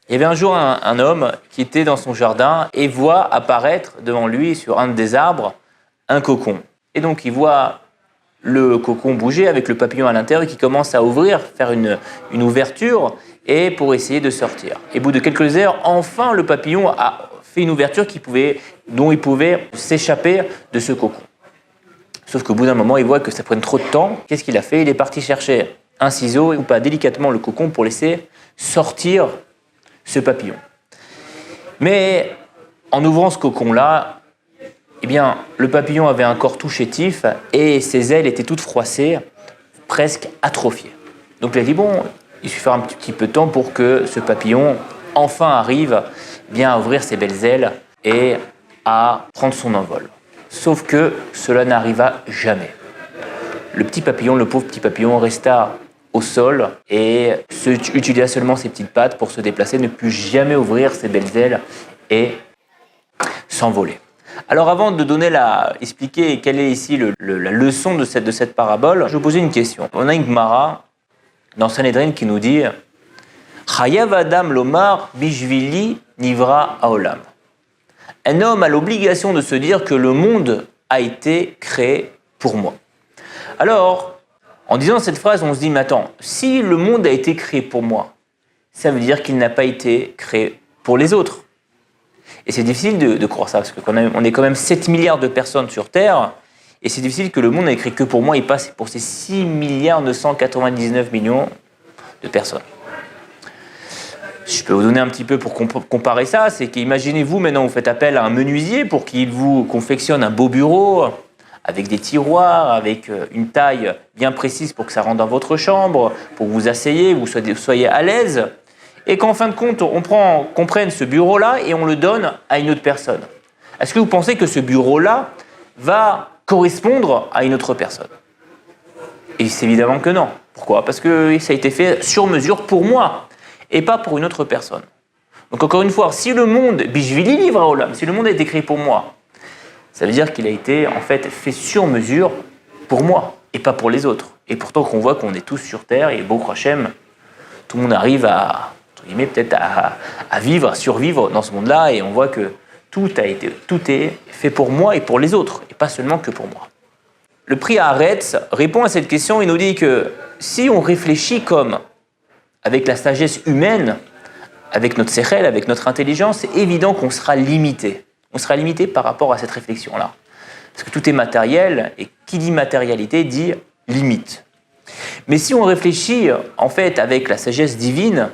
Il y avait un jour un homme qui était dans son jardin et voit apparaître devant lui, sur un des arbres, un cocon. Et donc il voit le cocon bouger avec le papillon à l'intérieur qui commence à ouvrir, faire une ouverture et pour essayer de sortir. Et au bout de quelques heures, enfin le papillon a fait une ouverture dont il pouvait s'échapper de ce cocon. Sauf qu'au bout d'un moment, il voit que ça prenne trop de temps. Qu'est-ce qu'il a fait? Il est parti chercher un ciseau et coupa délicatement le cocon pour laisser sortir ce papillon. Mais en ouvrant ce cocon-là, eh bien, le papillon avait un corps tout chétif et ses ailes étaient toutes froissées, presque atrophiées. Donc il a dit, bon, il suffira un petit peu de temps pour que ce papillon enfin arrive bien à ouvrir ses belles ailes et à prendre son envol. Sauf que cela n'arriva jamais. Le pauvre petit papillon, resta au sol et utilisa seulement ses petites pattes pour se déplacer, ne put jamais ouvrir ses belles ailes et s'envoler. Alors avant de expliquer quelle est ici la leçon de cette parabole, je vais vous poser une question. On a une Gemara dans Sanhedrin qui nous dit Chayav Adam lomar bishvili nivra haolam. Un homme a l'obligation de se dire que le monde a été créé pour moi. Alors, en disant cette phrase, on se dit, mais attends, si le monde a été créé pour moi, ça veut dire qu'il n'a pas été créé pour les autres. Et c'est difficile de croire ça, parce qu'on est quand même 7 milliards de personnes sur Terre, et c'est difficile que le monde n'ait créé que pour moi, et pas pour ces 6 milliards 999 millions de personnes. Je peux vous donner un petit peu pour comparer ça, c'est qu'imaginez-vous maintenant vous faites appel à un menuisier pour qu'il vous confectionne un beau bureau avec des tiroirs, avec une taille bien précise pour que ça rentre dans votre chambre, pour que vous asseyez, vous soyez à l'aise, et qu'en fin de compte qu'on prenne ce bureau-là et on le donne à une autre personne. Est-ce que vous pensez que ce bureau-là va correspondre à une autre personne? Et c'est évidemment que non. Pourquoi? Parce que ça a été fait sur mesure pour moi et pas pour une autre personne. Donc encore une fois, si le monde, bishvili nivra olam, si le monde a été créé pour moi, ça veut dire qu'il a été en fait sur mesure pour moi et pas pour les autres. Et pourtant qu'on voit qu'on est tous sur Terre et Baruch Hashem, tout le monde arrive à, entre guillemets, peut-être à vivre, à survivre dans ce monde-là, et on voit que tout est fait pour moi et pour les autres, et pas seulement que pour moi. Le prix Haaretz répond à cette question et nous dit que si on réfléchit comme avec la sagesse humaine, avec notre sechel, avec notre intelligence, c'est évident qu'on sera limité. On sera limité par rapport à cette réflexion-là. Parce que tout est matériel, et qui dit matérialité dit limite. Mais si on réfléchit, en fait, avec la sagesse divine,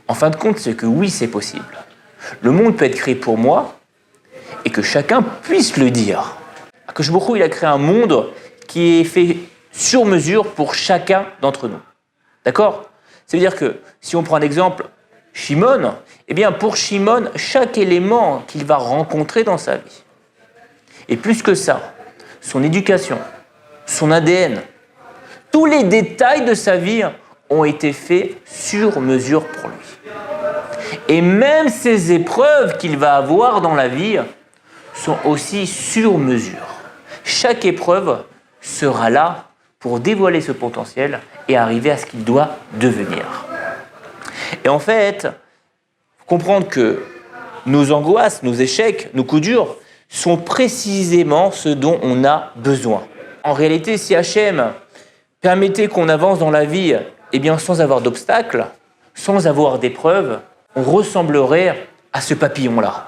en fin de compte, c'est que oui, c'est possible. Le monde peut être créé pour moi, et que chacun puisse le dire. Akadosh Baruch Hu, il a créé un monde qui est fait sur mesure pour chacun d'entre nous. D'accord? Ça veut dire que, si on prend un exemple, Shimon, eh bien pour Shimon, chaque élément qu'il va rencontrer dans sa vie, et plus que ça, son éducation, son ADN, tous les détails de sa vie ont été faits sur mesure pour lui. Et même ces épreuves qu'il va avoir dans la vie sont aussi sur mesure. Chaque épreuve sera là pour dévoiler ce potentiel et arriver à ce qu'il doit devenir. Et en fait, comprendre que nos angoisses, nos échecs, nos coups durs sont précisément ce dont on a besoin. En réalité, si Hachem permettait qu'on avance dans la vie sans avoir d'obstacles, sans avoir d'épreuves, on ressemblerait à ce papillon-là.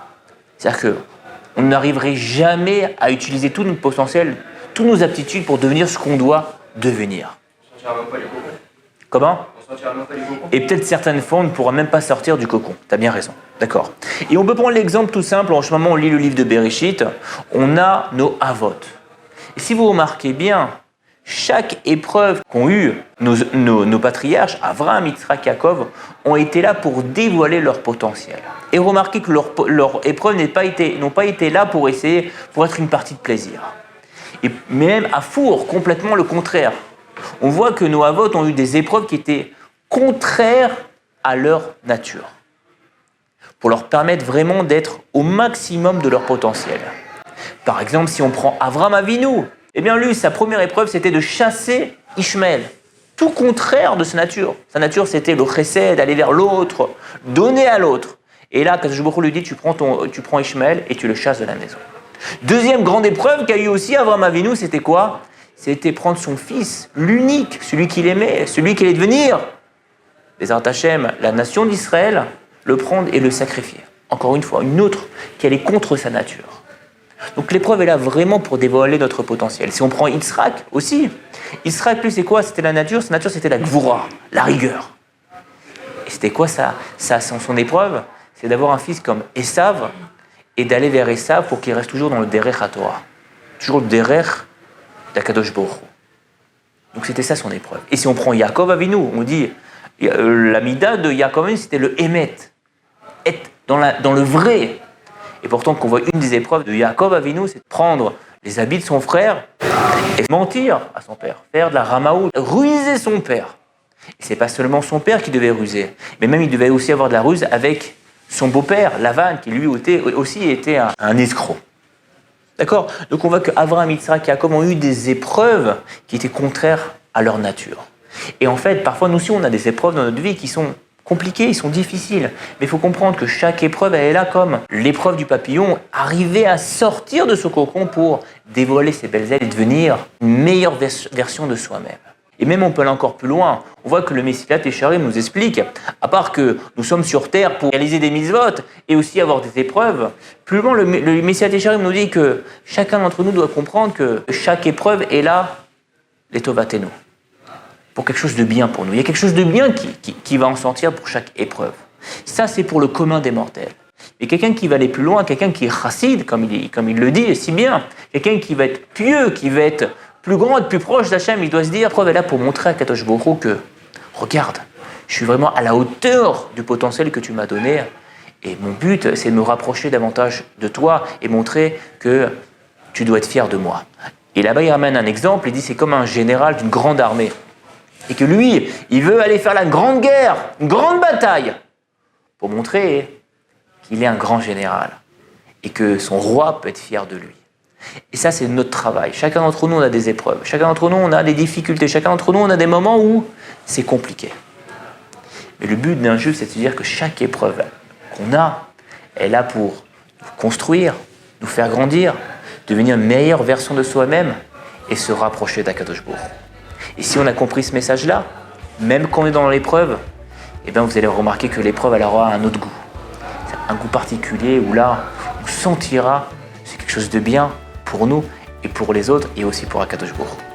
C'est-à-dire qu'on n'arriverait jamais à utiliser tout notre potentiel, toutes nos aptitudes pour devenir ce qu'on doit devenir. Comment? Et peut-être certaines fois, on ne pourra même pas sortir du cocon. Tu as bien raison. D'accord. Et on peut prendre l'exemple tout simple. En ce moment, on lit le livre de Bereshit. On a nos avot. Et si vous remarquez bien, chaque épreuve qu'ont eu nos patriarches, Avraham, Yitzhak, Yaakov, ont été là pour dévoiler leur potentiel. Et remarquez que leur épreuve n'ont pas été là pour être une partie de plaisir. Et même à four, complètement le contraire. On voit que nos avot ont eu des épreuves qui étaient contraires à leur nature, pour leur permettre vraiment d'être au maximum de leur potentiel. Par exemple, si on prend Avraham Avinu, eh bien lui, sa première épreuve, c'était de chasser Ishmaël. tout contraire de sa nature. Sa nature, c'était le chesed, d'aller vers l'autre, donner à l'autre. Et là, Akadosh Baruch Hu lui dit, tu prends Ishmaël et tu le chasses de la maison. Deuxième grande épreuve qu'a eu aussi Avraham Avinu, c'était quoi? C'était prendre son fils, l'unique, celui qu'il aimait, celui qui allait devenir, Bezrat Hashem, la nation d'Israël, le prendre et le sacrifier. Encore une fois, une autre qui allait contre sa nature. Donc l'épreuve est là vraiment pour dévoiler notre potentiel. Si on prend Yitzhak aussi, Yitzhak, lui, c'est quoi? C'était la nature. Sa nature, c'était la gvoura, la rigueur. Et c'était quoi ça son épreuve? C'est d'avoir un fils comme Esav et d'aller vers Esav pour qu'il reste toujours dans le derech HaTorah. Toujours le derech d'Akadosh Baruch Hu. Donc c'était ça son épreuve. Et si on prend Yaakov Avinu, on dit, la mida de Yaakov Avinu, c'était le Emet, être dans le vrai. Et pourtant, qu'on voit une des épreuves de Yaakov Avinu, c'est de prendre les habits de son frère et mentir à son père, faire de la ramaout, ruser son père. Et c'est pas seulement son père qui devait ruser, mais même il devait aussi avoir de la ruse avec son beau-père, Lavan, qui lui aussi était un escroc. D'accord? Donc on voit que Avraham, Yitzhak et Yaakov ont eu des épreuves qui étaient contraires à leur nature. Et en fait, parfois nous aussi, on a des épreuves dans notre vie qui sont compliqués, ils sont difficiles. Mais il faut comprendre que chaque épreuve, elle est là comme l'épreuve du papillon, arriver à sortir de ce cocon pour dévoiler ses belles ailes et devenir une meilleure version de soi-même. Et même on peut aller encore plus loin. On voit que le Messilat Yesharim nous explique, à part que nous sommes sur terre pour réaliser des mitzvot et aussi avoir des épreuves, plus loin le Messilat Yesharim nous dit que chacun d'entre nous doit comprendre que chaque épreuve est là, les tovatenu, pour quelque chose de bien pour nous. Il y a quelque chose de bien qui va en sortir pour chaque épreuve. Ça, c'est pour le commun des mortels. Mais quelqu'un qui va aller plus loin, quelqu'un qui est chassid, comme il le dit si bien, quelqu'un qui va être pieux, qui va être plus grand, être plus proche d'Hachem, il doit se dire, l'épreuve est là pour montrer à Kadosh Baruch Hu que, regarde, je suis vraiment à la hauteur du potentiel que tu m'as donné, et mon but, c'est de me rapprocher davantage de toi et montrer que tu dois être fier de moi. Et là-bas, il ramène un exemple, il dit, c'est comme un général d'une grande armée. Et que lui, il veut aller faire la grande guerre, une grande bataille, pour montrer qu'il est un grand général et que son roi peut être fier de lui. Et ça, c'est notre travail. Chacun d'entre nous, on a des épreuves. Chacun d'entre nous, on a des difficultés. Chacun d'entre nous, on a des moments où c'est compliqué. Mais le but d'un juif, c'est de se dire que chaque épreuve qu'on a est là pour nous construire, nous faire grandir, devenir une meilleure version de soi-même et se rapprocher d'Akadosh Baruch Hu. Et si on a compris ce message-là, même quand on est dans l'épreuve, eh bien vous allez remarquer que l'épreuve, elle aura un autre goût. Un goût particulier où là, on sentira c'est quelque chose de bien pour nous et pour les autres et aussi pour Akadosh Baruch Hu.